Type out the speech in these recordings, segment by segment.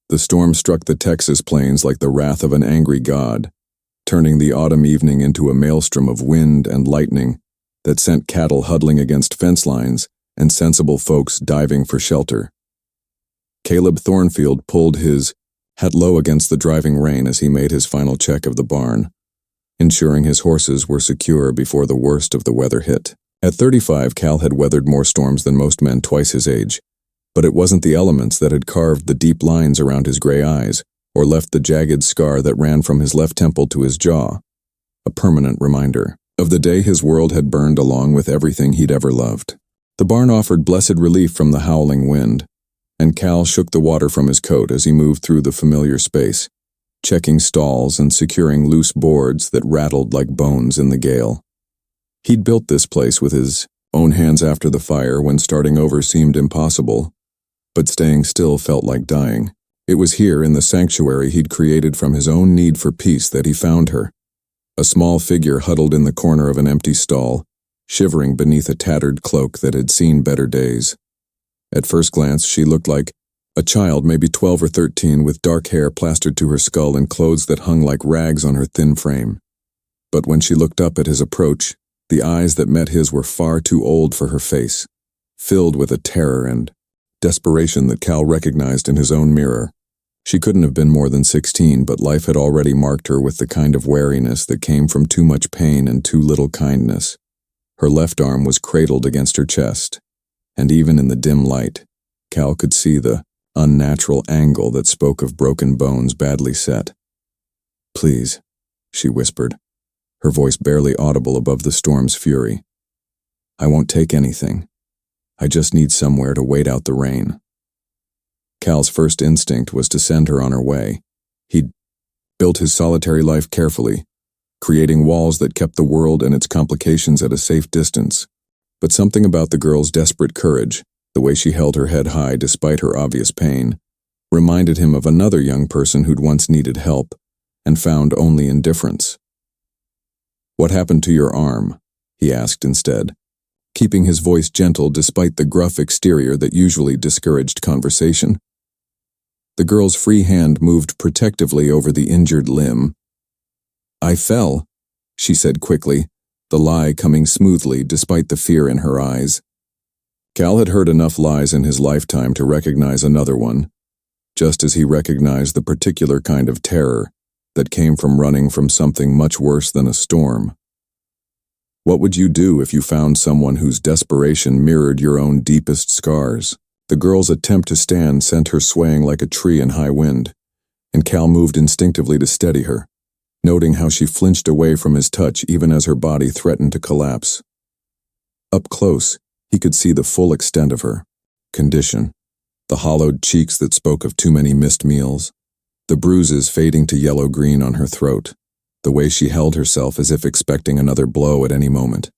The storm struck the Texas plains like the wrath of an angry god, turning the autumn evening into a maelstrom of wind and lightning that sent cattle huddling against fence lines and sensible folks diving for shelter. Caleb Thornfield pulled his hat low against the driving rain as he made his final check of the barn, ensuring his horses were secure before the worst of the weather hit. At 35, Cal had weathered more storms than most men twice his age, but it wasn't the elements that had carved the deep lines around his gray eyes or left the jagged scar that ran from his left temple to his jaw, a permanent reminder of the day his world had burned along with everything he'd ever loved. The barn offered blessed relief from the howling wind, and Cal shook the water from his coat as he moved through the familiar space, checking stalls and securing loose boards that rattled like bones in the gale. He'd built this place with his own hands after the fire when starting over seemed impossible, but staying still felt like dying. It was here in the sanctuary he'd created from his own need for peace that he found her, a small figure huddled in the corner of an empty stall, shivering beneath a tattered cloak that had seen better days. At first glance, she looked like a child, maybe 12 or 13, with dark hair plastered to her skull and clothes that hung like rags on her thin frame. But when she looked up at his approach, the eyes that met his were far too old for her face, filled with a terror and desperation that Cal recognized in his own mirror. She couldn't have been more than 16, but life had already marked her with the kind of wariness that came from too much pain and too little kindness. Her left arm was cradled against her chest, and even in the dim light, Cal could see the unnatural angle that spoke of broken bones badly set. "Please," she whispered, her voice barely audible above the storm's fury. "I won't take anything. I just need somewhere to wait out the rain." Cal's first instinct was to send her on her way. He'd built his solitary life carefully, creating walls that kept the world and its complications at a safe distance. But something about the girl's desperate courage, the way she held her head high despite her obvious pain, reminded him of another young person who'd once needed help and found only indifference. "What happened to your arm?" he asked instead, keeping his voice gentle despite the gruff exterior that usually discouraged conversation. The girl's free hand moved protectively over the injured limb. "I fell," she said quickly, the lie coming smoothly despite the fear in her eyes. Cal had heard enough lies in his lifetime to recognize another one, just as he recognized the particular kind of terror that came from running from something much worse than a storm. What would you do if you found someone whose desperation mirrored your own deepest scars? The girl's attempt to stand sent her swaying like a tree in high wind, and Cal moved instinctively to steady her, noting how she flinched away from his touch even as her body threatened to collapse. Up close, he could see the full extent of her condition, the hollowed cheeks that spoke of too many missed meals, the bruises fading to yellow-green on her throat, the way she held herself as if expecting another blow at any moment.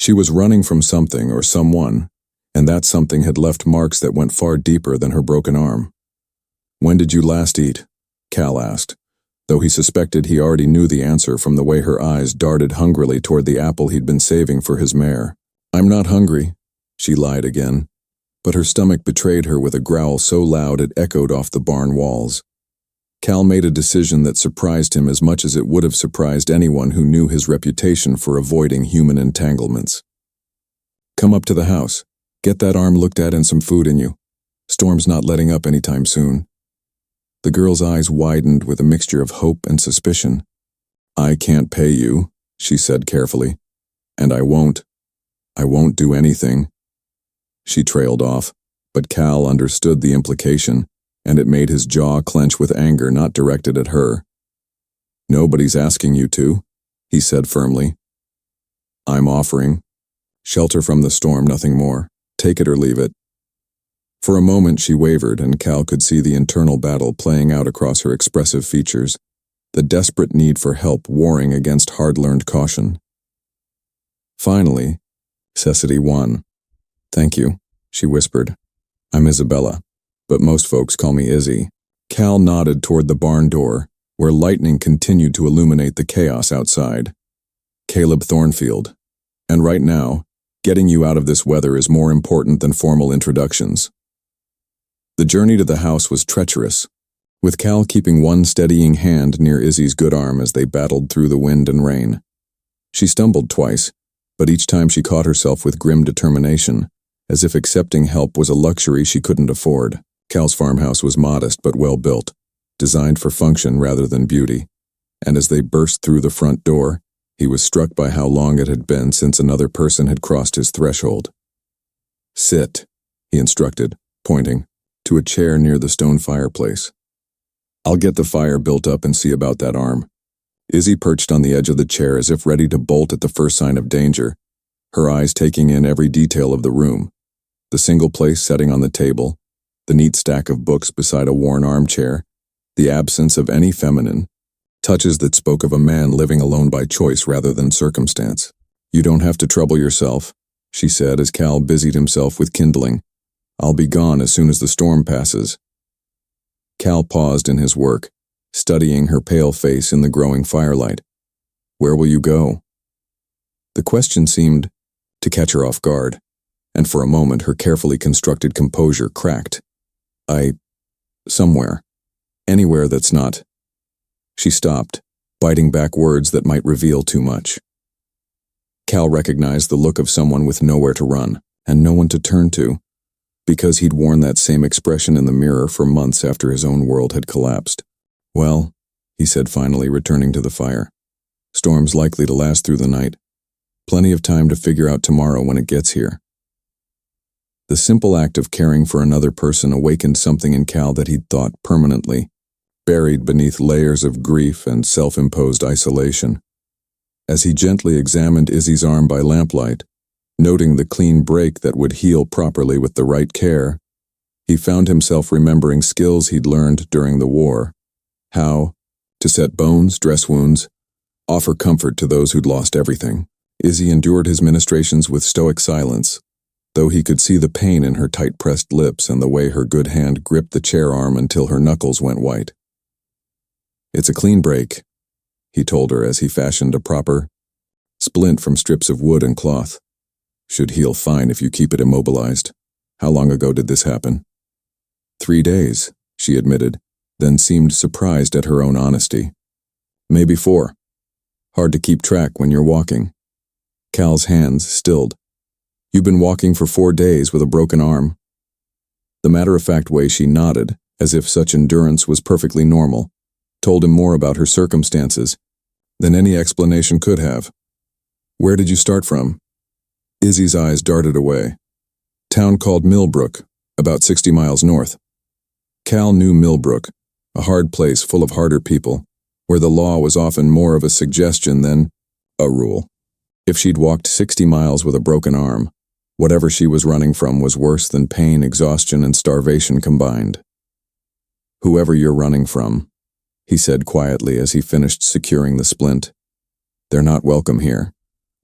She was running from something or someone, and that something had left marks that went far deeper than her broken arm. "When did you last eat?" Cal asked, though he suspected he already knew the answer from the way her eyes darted hungrily toward the apple he'd been saving for his mare. "I'm not hungry," she lied again, but her stomach betrayed her with a growl so loud it echoed off the barn walls. Cal made a decision that surprised him as much as it would have surprised anyone who knew his reputation for avoiding human entanglements. "Come up to the house. Get that arm looked at and some food in you. Storm's not letting up anytime soon." The girl's eyes widened with a mixture of hope and suspicion. "I can't pay you," she said carefully, "and I won't do anything." She trailed off, but Cal understood the implication, and it made his jaw clench with anger not directed at her. "Nobody's asking you to," he said firmly. "I'm offering. Shelter from the storm, nothing more. Take it or leave it." For a moment she wavered, and Cal could see the internal battle playing out across her expressive features, the desperate need for help warring against hard-learned caution. Finally, Cecily won. "Thank you," she whispered. "I'm Isabella, but most folks call me Izzy." Cal nodded toward the barn door, where lightning continued to illuminate the chaos outside. "Caleb Thornfield. And right now, getting you out of this weather is more important than formal introductions." The journey to the house was treacherous, with Cal keeping one steadying hand near Izzy's good arm as they battled through the wind and rain. She stumbled twice, but each time she caught herself with grim determination, as if accepting help was a luxury she couldn't afford. Cal's farmhouse was modest but well built, designed for function rather than beauty, and as they burst through the front door, he was struck by how long it had been since another person had crossed his threshold. "Sit," he instructed, pointing to a chair near the stone fireplace. "I'll get the fire built up and see about that arm." Izzy perched on the edge of the chair as if ready to bolt at the first sign of danger, her eyes taking in every detail of the room. The single place setting on the table, the neat stack of books beside a worn armchair, the absence of any feminine touches that spoke of a man living alone by choice rather than circumstance. "You don't have to trouble yourself," she said as Cal busied himself with kindling. "I'll be gone as soon as the storm passes." Cal paused in his work, studying her pale face in the growing firelight. "Where will you go?" The question seemed to catch her off guard, and for a moment her carefully constructed composure cracked. Somewhere. Anywhere that's not." She stopped, biting back words that might reveal too much. Cal recognized the look of someone with nowhere to run, and no one to turn to, because he'd worn that same expression in the mirror for months after his own world had collapsed. "Well," he said finally, returning to the fire. "Storm's likely to last through the night. Plenty of time to figure out tomorrow when it gets here." The simple act of caring for another person awakened something in Cal that he'd thought permanently buried beneath layers of grief and self-imposed isolation. As he gently examined Izzy's arm by lamplight, noting the clean break that would heal properly with the right care, he found himself remembering skills he'd learned during the war. How to set bones, dress wounds, offer comfort to those who'd lost everything. Izzy endured his ministrations with stoic silence, though he could see the pain in her tight-pressed lips and the way her good hand gripped the chair arm until her knuckles went white. "It's a clean break," he told her as he fashioned a proper splint from strips of wood and cloth. "Should heal fine if you keep it immobilized. How long ago did this happen?" 3 days, she admitted, then seemed surprised at her own honesty. "Maybe 4. Hard to keep track when you're walking." Cal's hands stilled. "You've been walking for 4 days with a broken arm?" The matter-of-fact way she nodded, as if such endurance was perfectly normal, told him more about her circumstances than any explanation could have. "Where did you start from?" Izzy's eyes darted away. "Town called Millbrook, about 60 miles north." Cal knew Millbrook, a hard place full of harder people, where the law was often more of a suggestion than a rule. If she'd walked 60 miles with a broken arm, whatever she was running from was worse than pain, exhaustion, and starvation combined. "Whoever you're running from," he said quietly as he finished securing the splint, "they're not welcome here.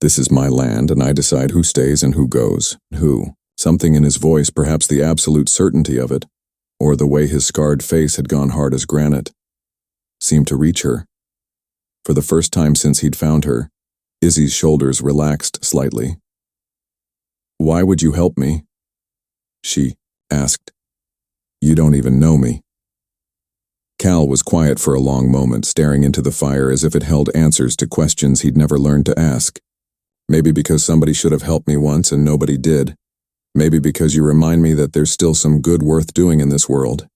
This is my land, and I decide who stays and who goes." Something in his voice, perhaps the absolute certainty of it, or the way his scarred face had gone hard as granite, seemed to reach her. For the first time since he'd found her, Izzy's shoulders relaxed slightly. "Why would you help me?" she asked. "You don't even know me." Cal was quiet for a long moment, staring into the fire as if it held answers to questions he'd never learned to ask. "Maybe because somebody should have helped me once and nobody did. Maybe because you remind me that there's still some good worth doing in this world."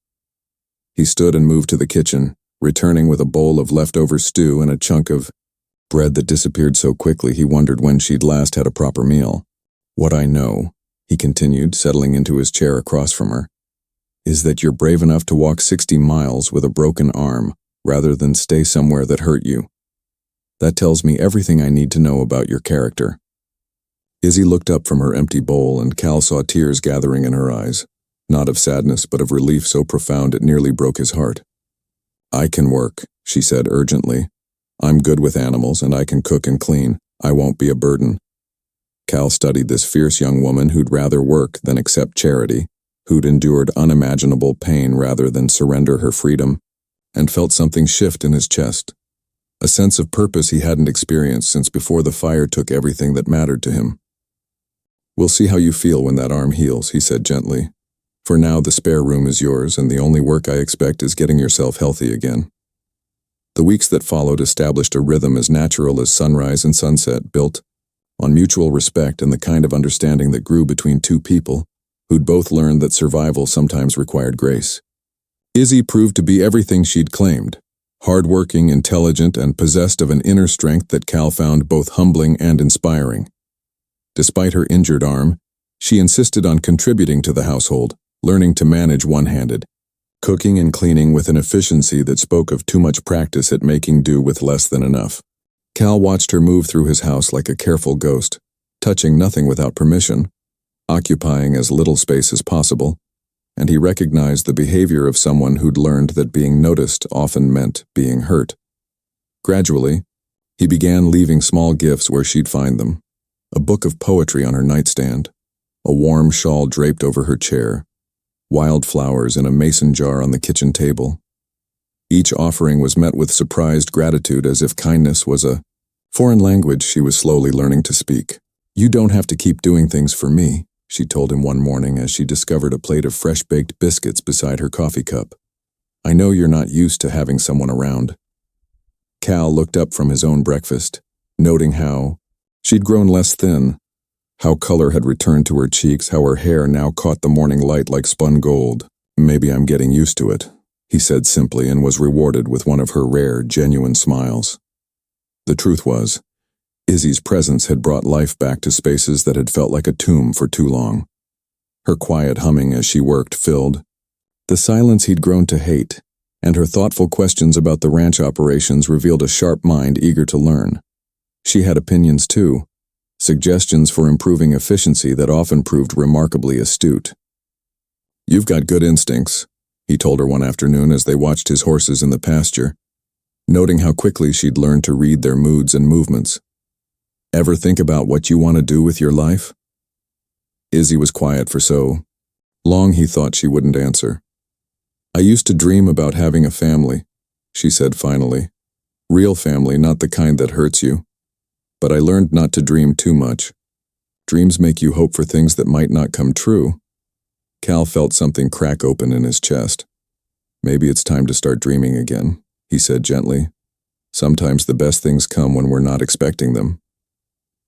He stood and moved to the kitchen, returning with a bowl of leftover stew and a chunk of bread that disappeared so quickly he wondered when she'd last had a proper meal. "What I know," he continued, settling into his chair across from her, "is that you're brave enough to walk 60 miles with a broken arm rather than stay somewhere that hurt you. That tells me everything I need to know about your character." Izzy looked up from her empty bowl, and Cal saw tears gathering in her eyes, not of sadness but of relief so profound it nearly broke his heart. "I can work," she said urgently. "I'm good with animals, and I can cook and clean. I won't be a burden." Cal studied this fierce young woman who'd rather work than accept charity, who'd endured unimaginable pain rather than surrender her freedom, and felt something shift in his chest. A sense of purpose he hadn't experienced since before the fire took everything that mattered to him. "We'll see how you feel when that arm heals," he said gently. For now, the spare room is yours, and the only work I expect is getting yourself healthy again." The weeks that followed established a rhythm as natural as sunrise and sunset, built on mutual respect and the kind of understanding that grew between two people who'd both learned that survival sometimes required grace. Izzy proved to be everything she'd claimed: hardworking, intelligent, and possessed of an inner strength that Cal found both humbling and inspiring. Despite her injured arm, she insisted on contributing to the household, learning to manage one-handed, cooking and cleaning with an efficiency that spoke of too much practice at making do with less than enough. Cal watched her move through his house like a careful ghost, touching nothing without permission, occupying as little space as possible, and he recognized the behavior of someone who'd learned that being noticed often meant being hurt. Gradually, he began leaving small gifts where she'd find them: a book of poetry on her nightstand, a warm shawl draped over her chair, wildflowers in a mason jar on the kitchen table. Each offering was met with surprised gratitude, as if kindness was a foreign language she was slowly learning to speak. "You don't have to keep doing things for me," she told him one morning as she discovered a plate of fresh-baked biscuits beside her coffee cup. "I know you're not used to having someone around." Cal looked up from his own breakfast, noting how she'd grown less thin, how color had returned to her cheeks, how her hair now caught the morning light like spun gold. "Maybe I'm getting used to it," he said simply, and was rewarded with one of her rare, genuine smiles. The truth was, Izzy's presence had brought life back to spaces that had felt like a tomb for too long. Her quiet humming as she worked filled the silence he'd grown to hate, and her thoughtful questions about the ranch operations revealed a sharp mind eager to learn. She had opinions too, suggestions for improving efficiency that often proved remarkably astute. "You've got good instincts," he told her one afternoon as they watched his horses in the pasture, noting how quickly she'd learned to read their moods and movements. "Ever think about what you want to do with your life?" Izzy was quiet for so long he thought she wouldn't answer. "I used to dream about having a family," she said finally. "Real family, not the kind that hurts you. But I learned not to dream too much. Dreams make you hope for things that might not come true." Cal felt something crack open in his chest. "Maybe it's time to start dreaming again," he said gently. "Sometimes the best things come when we're not expecting them."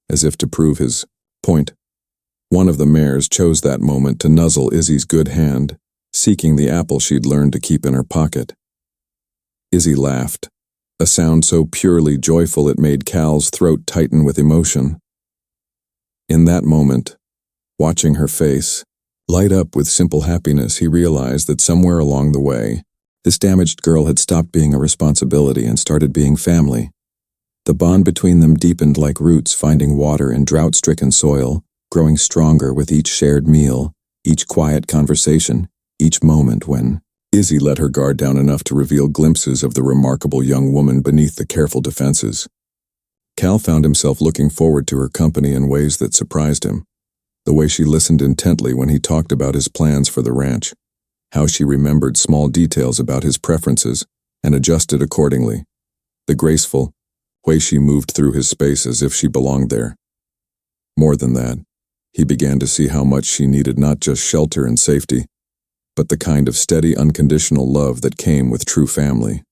As if to prove his point, one of the mares chose that moment to nuzzle Izzy's good hand, seeking the apple she'd learned to keep in her pocket. Izzy laughed, a sound so purely joyful it made Cal's throat tighten with emotion. In that moment, watching her face light up with simple happiness, he realized that somewhere along the way, this damaged girl had stopped being a responsibility and started being family. The bond between them deepened like roots finding water in drought-stricken soil, growing stronger with each shared meal, each quiet conversation, each moment when Izzy let her guard down enough to reveal glimpses of the remarkable young woman beneath the careful defenses. Cal found himself looking forward to her company in ways that surprised him. The way she listened intently when he talked about his plans for the ranch, how she remembered small details about his preferences and adjusted accordingly, the graceful way she moved through his space as if she belonged there. More than that, he began to see how much she needed not just shelter and safety, but the kind of steady, unconditional love that came with true family.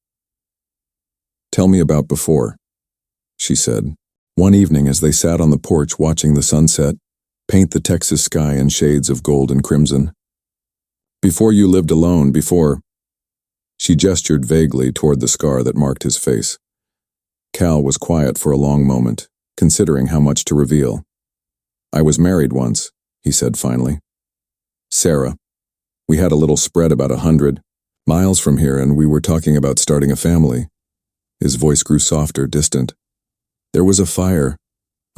"Tell me about before," she said, one evening as they sat on the porch watching the sunset paint the Texas sky in shades of gold and crimson. "Before you lived alone, before—" She gestured vaguely toward the scar that marked his face. Cal was quiet for a long moment, considering how much to reveal. "I was married once," he said finally. "Sarah. We had a little spread about 100 miles from here, and we were talking about starting a family." His voice grew softer, distant. "There was a fire,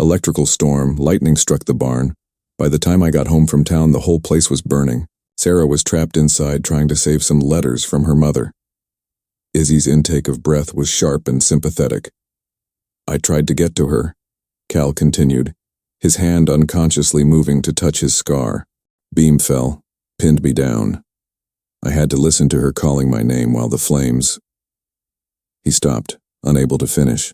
electrical storm, lightning struck the barn. By the time I got home from town, the whole place was burning. Sarah was trapped inside trying to save some letters from her mother." Izzy's intake of breath was sharp and sympathetic. "I tried to get to her," Cal continued, his hand unconsciously moving to touch his scar. "Beam fell, pinned me down. I had to listen to her calling my name while the flames—" He stopped, unable to finish.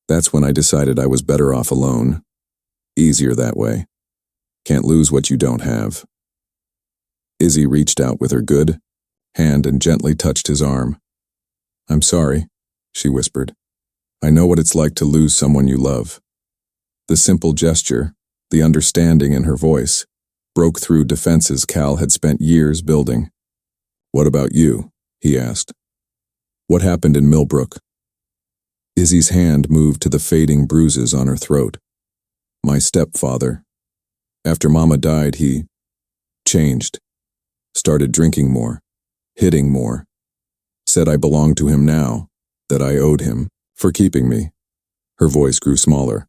"That's when I decided I was better off alone. Easier that way. Can't lose what you don't have." Izzy reached out with her good hand and gently touched his arm. "I'm sorry," she whispered. "I know what it's like to lose someone you love." The simple gesture, the understanding in her voice, broke through defenses Cal had spent years building. "What about you?" he asked. "What happened in Millbrook?" Izzy's hand moved to the fading bruises on her throat. "My stepfather. After Mama died, he changed. Started drinking more, hitting more. Said I belonged to him now, that I owed him for keeping me." Her voice grew smaller.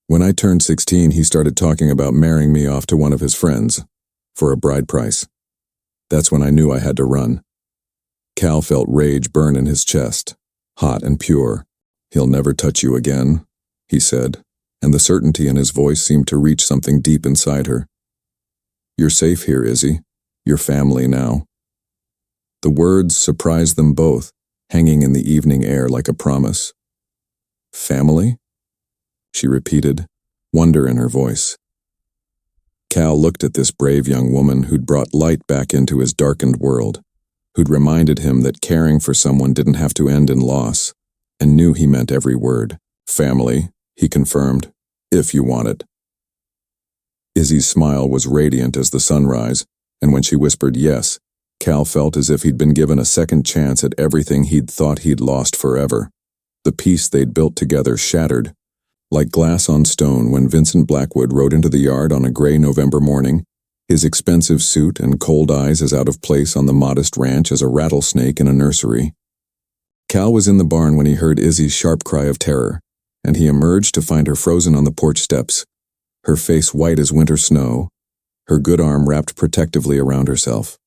"When I turned 16, he started talking about marrying me off to one of his friends, for a bride price. That's when I knew I had to run." Cal felt rage burn in his chest, hot and pure. "He'll never touch you again," he said, and the certainty in his voice seemed to reach something deep inside her. "You're safe here, Izzy. You're family now." The words surprised them both, hanging in the evening air like a promise. "Family?" she repeated, wonder in her voice. Cal looked at this brave young woman who'd brought light back into his darkened world, who'd reminded him that caring for someone didn't have to end in loss, and knew he meant every word. "Family," he confirmed, "if you want it." Izzy's smile was radiant as the sunrise, and when she whispered yes, Cal felt as if he'd been given a second chance at everything he'd thought he'd lost forever. The peace they'd built together shattered, like glass on stone when Vincent Blackwood rode into the yard on a gray November morning, his expensive suit and cold eyes as out of place on the modest ranch as a rattlesnake in a nursery. Cal was in the barn when he heard Izzy's sharp cry of terror, and he emerged to find her frozen on the porch steps, her face white as winter snow, her good arm wrapped protectively around herself.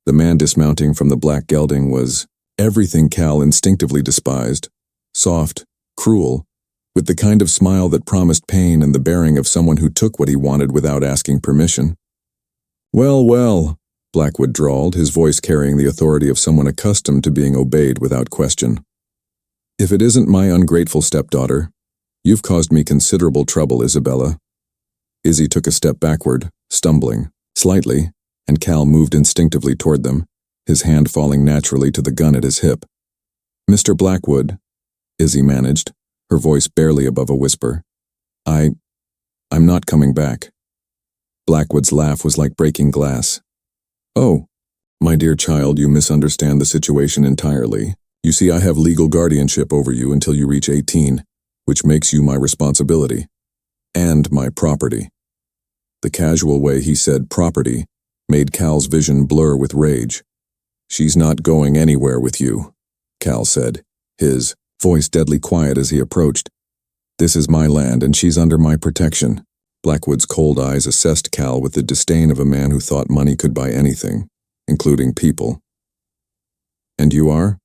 The man dismounting from the black gelding was everything Cal instinctively despised, soft, cruel, with the kind of smile that promised pain and the bearing of someone who took what he wanted without asking permission. "Well, well," Blackwood drawled, his voice carrying the authority of someone accustomed to being obeyed without question. "If it isn't my ungrateful stepdaughter, you've caused me considerable trouble, Isabella." Izzy took a step backward, stumbling, slightly, and Cal moved instinctively toward them, his hand falling naturally to the gun at his hip. "Mr. Blackwood," Izzy managed, her voice barely above a whisper. I'm not coming back." Blackwood's laugh was like breaking glass. "Oh, my dear child, you misunderstand the situation entirely. You see, I have legal guardianship over you until you reach 18, which makes you my responsibility. And my property." The casual way he said property made Cal's vision blur with rage. "She's not going anywhere with you," Cal said, his voice deadly quiet as he approached. "This is my land and she's under my protection." Blackwood's cold eyes assessed Cal with the disdain of a man who thought money could buy anything, including people. "And you are?"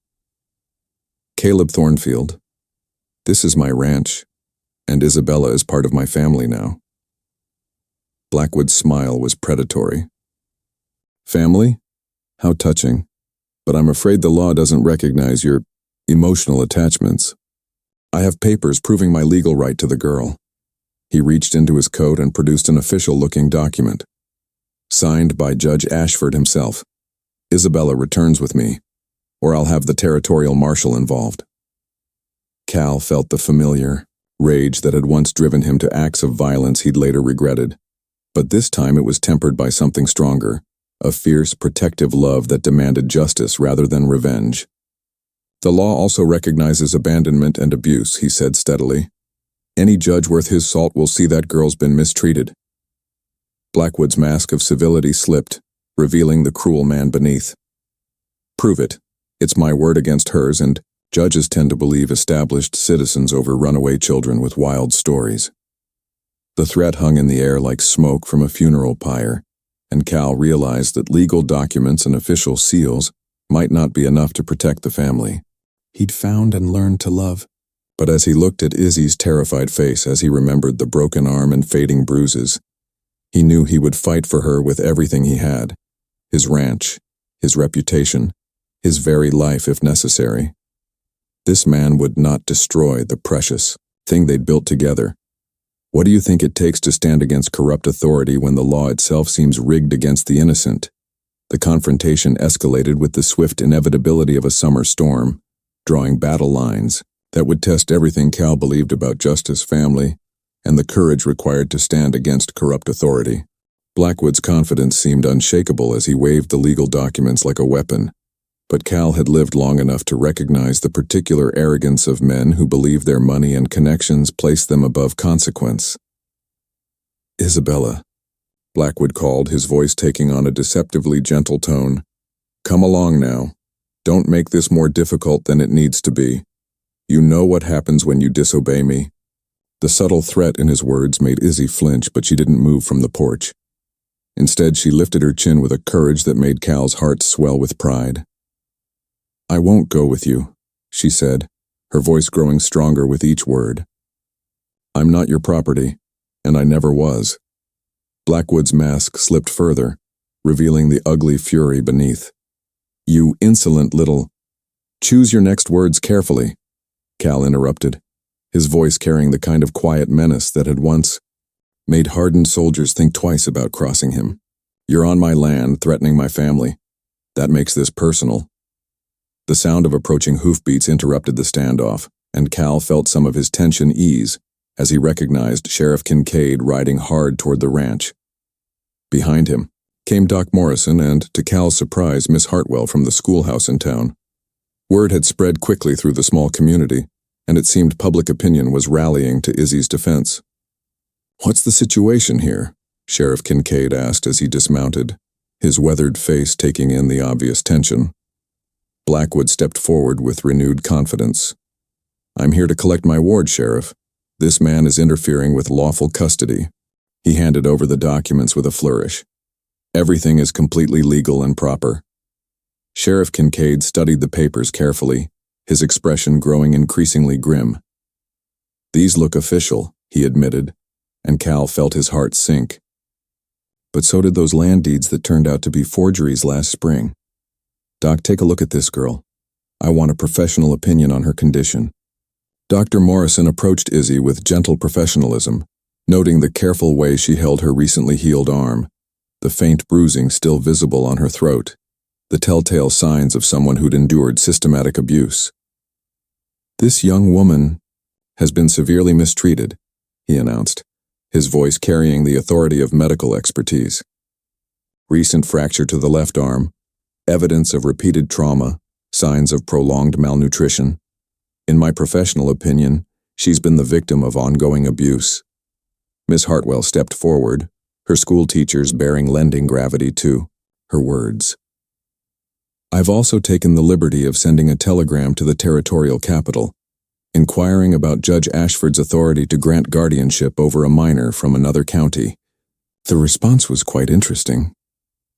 "Caleb Thornfield. This is my ranch, and Isabella is part of my family now." Blackwood's smile was predatory. "Family? How touching. But I'm afraid the law doesn't recognize your emotional attachments. I have papers proving my legal right to the girl." He reached into his coat and produced an official-looking document. "Signed by Judge Ashford himself. Isabella returns with me, or I'll have the territorial marshal involved." Cal felt the familiar rage that had once driven him to acts of violence he'd later regretted. But this time it was tempered by something stronger, a fierce, protective love that demanded justice rather than revenge. "The law also recognizes abandonment and abuse," he said steadily. "Any judge worth his salt will see that girl's been mistreated." Blackwood's mask of civility slipped, revealing the cruel man beneath. "Prove it. It's my word against hers, and judges tend to believe established citizens over runaway children with wild stories." The threat hung in the air like smoke from a funeral pyre, and Cal realized that legal documents and official seals might not be enough to protect the family he'd found and learned to love. But as he looked at Izzy's terrified face as he remembered the broken arm and fading bruises, he knew he would fight for her with everything he had, his ranch, his reputation, his very life if necessary. This man would not destroy the precious thing they'd built together. What do you think it takes to stand against corrupt authority when the law itself seems rigged against the innocent? The confrontation escalated with the swift inevitability of a summer storm, drawing battle lines that would test everything Cal believed about justice, family, and the courage required to stand against corrupt authority. Blackwood's confidence seemed unshakable as he waved the legal documents like a weapon, but Cal had lived long enough to recognize the particular arrogance of men who believe their money and connections place them above consequence. "Isabella," Blackwood called, his voice taking on a deceptively gentle tone. "Come along now. Don't make this more difficult than it needs to be. You know what happens when you disobey me." The subtle threat in his words made Izzy flinch, but she didn't move from the porch. Instead, she lifted her chin with a courage that made Cal's heart swell with pride. "I won't go with you," she said, her voice growing stronger with each word. "I'm not your property, and I never was." Blackwood's mask slipped further, revealing the ugly fury beneath. "You insolent little—" "Choose your next words carefully," Cal interrupted, his voice carrying the kind of quiet menace that had once made hardened soldiers think twice about crossing him. "You're on my land, threatening my family. That makes this personal." The sound of approaching hoofbeats interrupted the standoff, and Cal felt some of his tension ease as he recognized Sheriff Kincaid riding hard toward the ranch. Behind him came Doc Morrison and, to Cal's surprise, Miss Hartwell from the schoolhouse in town. Word had spread quickly through the small community, and it seemed public opinion was rallying to Izzy's defense. "What's the situation here?" Sheriff Kincaid asked as he dismounted, his weathered face taking in the obvious tension. Blackwood stepped forward with renewed confidence. "I'm here to collect my ward, Sheriff. This man is interfering with lawful custody." He handed over the documents with a flourish. "Everything is completely legal and proper." Sheriff Kincaid studied the papers carefully, his expression growing increasingly grim. "These look official," he admitted, and Cal felt his heart sink. But so did those land deeds that turned out to be forgeries last spring. "Doc, take a look at this girl. I want a professional opinion on her condition." Dr. Morrison approached Izzy with gentle professionalism, noting the careful way she held her recently healed arm, the faint bruising still visible on her throat, the telltale signs of someone who'd endured systematic abuse. "This young woman has been severely mistreated," he announced, his voice carrying the authority of medical expertise. "Recent fracture to the left arm, evidence of repeated trauma, signs of prolonged malnutrition. In my professional opinion, she's been the victim of ongoing abuse." Miss Hartwell stepped forward, her school teachers bearing lending gravity to her words. "I've also taken the liberty of sending a telegram to the territorial capital, inquiring about Judge Ashford's authority to grant guardianship over a minor from another county." The response was quite interesting.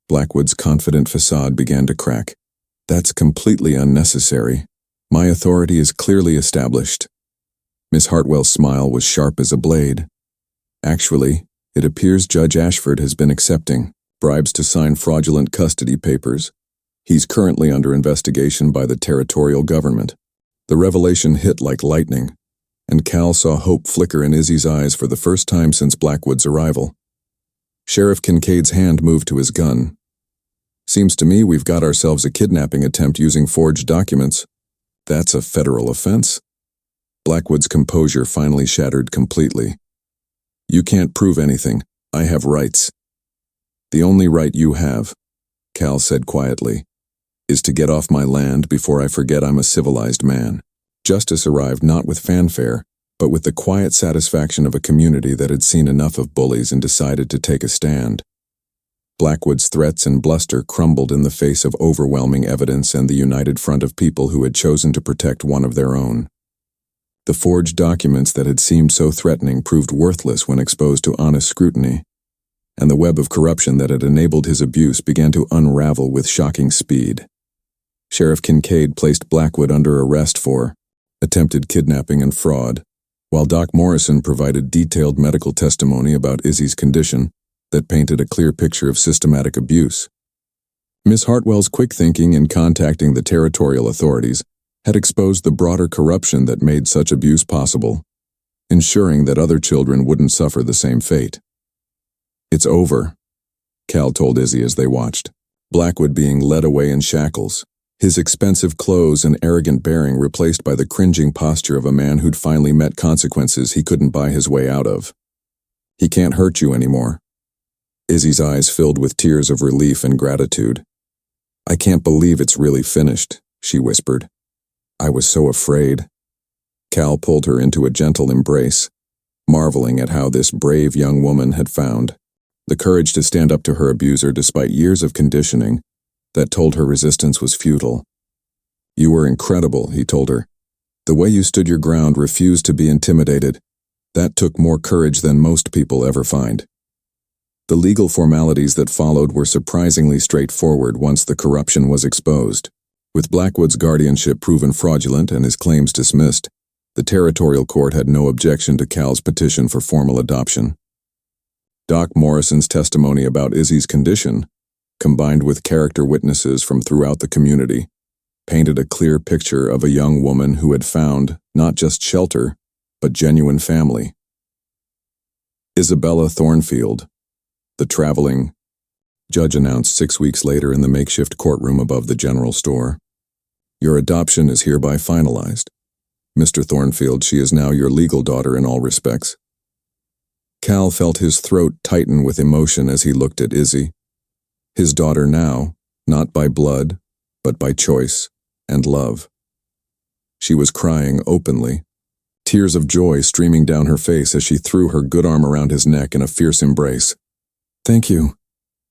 Blackwood's confident facade began to crack. "That's completely unnecessary. My authority is clearly established." Miss Hartwell's smile was sharp as a blade. "Actually, it appears Judge Ashford has been accepting bribes to sign fraudulent custody papers. He's currently under investigation by the territorial government." The revelation hit like lightning, and Cal saw hope flicker in Izzy's eyes for the first time since Blackwood's arrival. Sheriff Kincaid's hand moved to his gun. "Seems to me we've got ourselves a kidnapping attempt using forged documents. That's a federal offense." Blackwood's composure finally shattered completely. "You can't prove anything. I have rights." "The only right you have," Cal said quietly, "is to get off my land before I forget I'm a civilized man." Justice arrived not with fanfare, but with the quiet satisfaction of a community that had seen enough of bullies and decided to take a stand. Blackwood's threats and bluster crumbled in the face of overwhelming evidence and the united front of people who had chosen to protect one of their own. The forged documents that had seemed so threatening proved worthless when exposed to honest scrutiny, and the web of corruption that had enabled his abuse began to unravel with shocking speed. Sheriff Kincaid placed Blackwood under arrest for attempted kidnapping and fraud, while Doc Morrison provided detailed medical testimony about Izzy's condition that painted a clear picture of systematic abuse. Miss Hartwell's quick thinking in contacting the territorial authorities had exposed the broader corruption that made such abuse possible. ensuring that other children wouldn't suffer the same fate. "It's over," Cal told Izzy as they watched. Blackwood being led away in shackles, his expensive clothes and arrogant bearing replaced by the cringing posture of a man who'd finally met consequences he couldn't buy his way out of. "He can't hurt you anymore." Izzy's eyes filled with tears of relief and gratitude. "I can't believe it's really finished," she whispered. "I was so afraid." Cal pulled her into a gentle embrace, marveling at how this brave young woman had found the courage to stand up to her abuser despite years of conditioning that told her resistance was futile. "You were incredible," he told her. "The way you stood your ground, refused to be intimidated. That took more courage than most people ever find." The legal formalities that followed were surprisingly straightforward once the corruption was exposed. With Blackwood's guardianship proven fraudulent and his claims dismissed, the territorial court had no objection to Cal's petition for formal adoption. Doc Morrison's testimony about Izzy's condition, combined with character witnesses from throughout the community, painted a clear picture of a young woman who had found not just shelter, but genuine family. Isabella Thornfield, the traveling judge announced 6 weeks later in the makeshift courtroom above the general store. "Your adoption is hereby finalized. Mr. Thornfield, she is now your legal daughter in all respects." Cal felt his throat tighten with emotion as he looked at Izzy. His daughter now, not by blood, but by choice and love. She was crying openly, tears of joy streaming down her face as she threw her good arm around his neck in a fierce embrace. "Thank you,"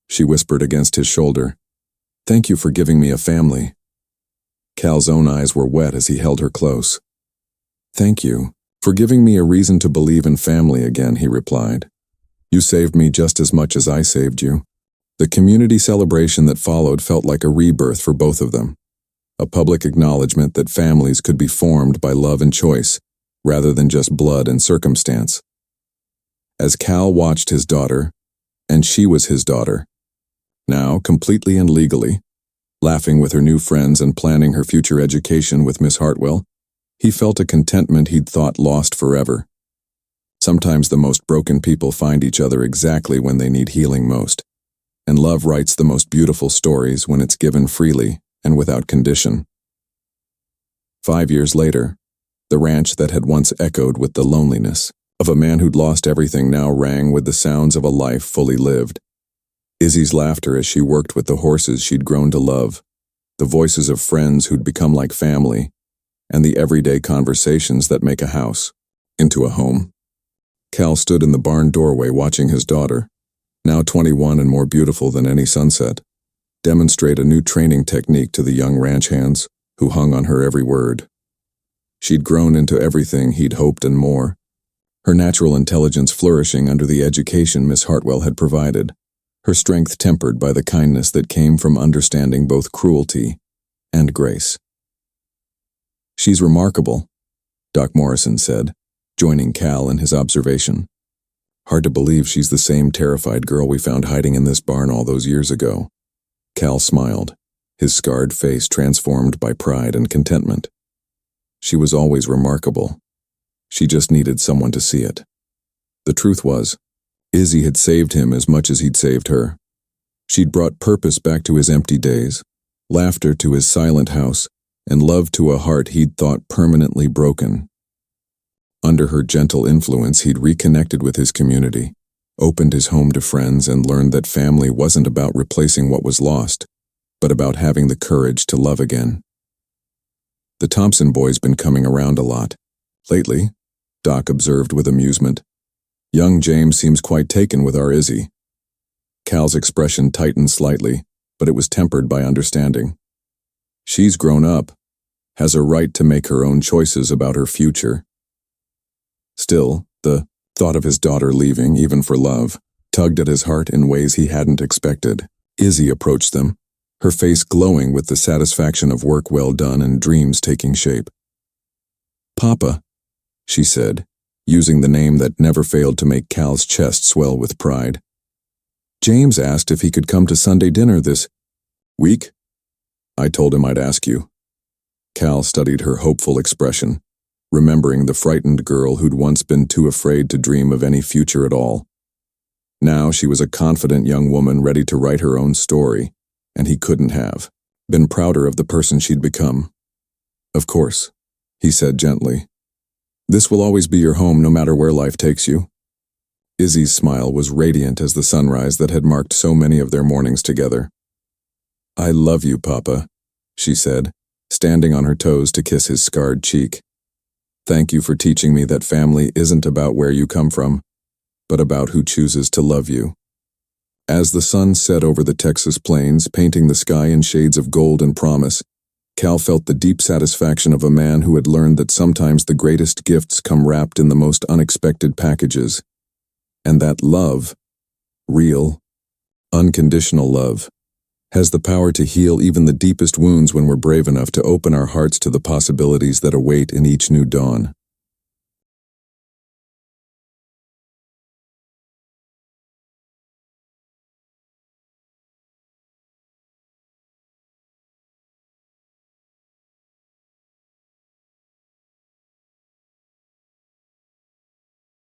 she whispered against his shoulder. "Thank you for giving me a family." Cal's own eyes were wet as he held her close. "Thank you for giving me a reason to believe in family again," he replied. "You saved me just as much as I saved you." The community celebration that followed felt like a rebirth for both of them, a public acknowledgement that families could be formed by love and choice, rather than just blood and circumstance. As Cal watched his daughter, and she was his daughter, now completely and legally, laughing with her new friends and planning her future education with Miss Hartwell, he felt a contentment he'd thought lost forever. Sometimes the most broken people find each other exactly when they need healing most, and love writes the most beautiful stories when it's given freely and without condition. 5 years later, the ranch that had once echoed with the loneliness of a man who'd lost everything now rang with the sounds of a life fully lived. Izzy's laughter as she worked with the horses she'd grown to love, the voices of friends who'd become like family, and the everyday conversations that make a house into a home. Cal stood in the barn doorway watching his daughter, now 21 and more beautiful than any sunset, demonstrate a new training technique to the young ranch hands who hung on her every word. She'd grown into everything he'd hoped and more, her natural intelligence flourishing under the education Miss Hartwell had provided, her strength tempered by the kindness that came from understanding both cruelty and grace. "She's remarkable," Doc Morrison said, joining Cal in his observation. "Hard to believe she's the same terrified girl we found hiding in this barn all those years ago." Cal smiled, his scarred face transformed by pride and contentment. "She was always remarkable. She just needed someone to see it." The truth was, Izzy had saved him as much as he'd saved her. She'd brought purpose back to his empty days, laughter to his silent house, and love to a heart he'd thought permanently broken. Under her gentle influence, he'd reconnected with his community, opened his home to friends, and learned that family wasn't about replacing what was lost, but about having the courage to love again. "The Thompson boy's been coming around a lot lately," Doc observed with amusement. "Young James seems quite taken with our Izzy." Cal's expression tightened slightly, but it was tempered by understanding. "She's grown up, has a right to make her own choices about her future." Still, the thought of his daughter leaving, even for love, tugged at his heart in ways he hadn't expected. Izzy approached them, her face glowing with the satisfaction of work well done and dreams taking shape. "Papa," she said, using the name that never failed to make Cal's chest swell with pride. "James asked if he could come to Sunday dinner this week. I told him I'd ask you." Cal studied her hopeful expression, remembering the frightened girl who'd once been too afraid to dream of any future at all. Now she was a confident young woman ready to write her own story, and he couldn't have been prouder of the person she'd become. "Of course," he said gently. "This will always be your home no matter where life takes you." Izzy's smile was radiant as the sunrise that had marked so many of their mornings together. "I love you, Papa," she said, standing on her toes to kiss his scarred cheek. "Thank you for teaching me that family isn't about where you come from, but about who chooses to love you." As the sun set over the Texas plains, painting the sky in shades of gold and promise, Cal felt the deep satisfaction of a man who had learned that sometimes the greatest gifts come wrapped in the most unexpected packages, and that love, real, unconditional love, has the power to heal even the deepest wounds when we're brave enough to open our hearts to the possibilities that await in each new dawn.